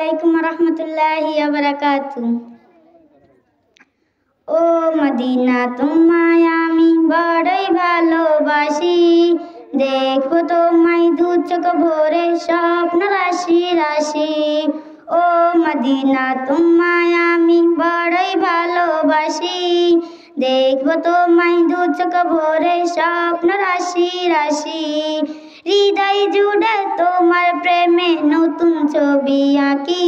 আলাইকুম রহমতুল্লাহি ওয়া বারাকাতুহু। ও মদিনা তোমায় আমি বড়ই ভালোবাসি, দেখবো তোমায় দু চোখ ভরে স্বপ্ন রাশি রাশি। ও মদিনা তোমায় আমি বড়ই ভালোবাসি, দেখবো তোমায় দু চোখ ভরে স্বপ্ন রাশি রাশি। হৃদয় জুড়ে তোমার প্রেমে নতুন ছবি আঁকি,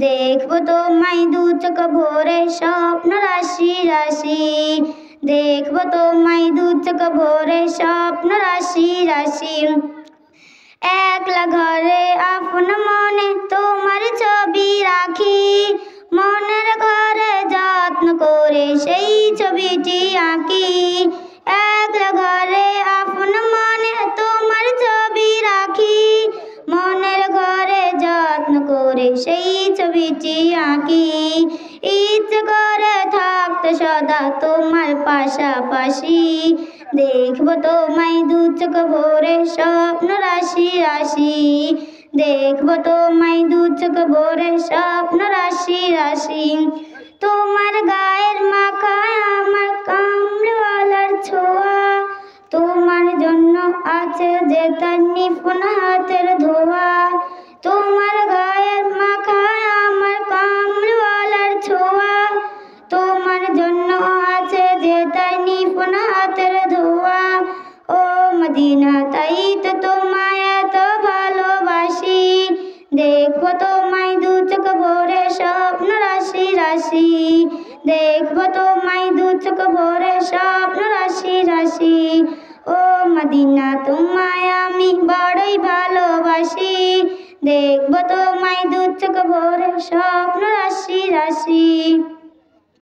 দেখবো তোমায় দু চোখ ভরে স্বপ্ন রাশি রাশি। দেখবো তোমায় দু চোখ ভরে স্বপ্ন রাশি রাশি। একলা ঘরে আপন মনে তোমার ছবি রাখি, মনের ঘরে যত্ন করে সেই ছবিটি আঁকি। একলা ঘরে আপন মনে তোমার ছবি রাখি, মনের ঘরে যত্ন করে সেই ছবিটি আঁকি। ইচ্ছে করে থাকতে সদা তোমার পাশাপাশি, দেখবো তোমায় দু চোখ ভরে স্বপ্ন রাশি রাশি। দেখবো তোমায় দু চোখ ভরে স্বপ্ন রাশি রাশি। তোমার গায়ের মাখায় আমার কামড়ওয়ালার ছোঁয়া, তোমার জন্য আছে যে তার নিপুণ হাতের ধোয়া। তোমার গায়ের মাখায় আমার কামড়ওয়ালার ছোঁয়া, তোমার জন্য আছে যে তার নিপুণ হাতের ধোয়া। ও মদিনা তাই তো তোমায় এত ভালোবাসি, দেখবো তোমায় দু চোখ ভরে স্বপ্ন রাশি রাশি। দেখবো তোমায় দু চোখ ভরে স্বপ্ন রাশি রাশি। ও মদিনা তোমায় আমি বড়ই ভালোবাসি, দেখবো তোমায় দু চোখ ভরে স্বপ্ন রাশি রাশি।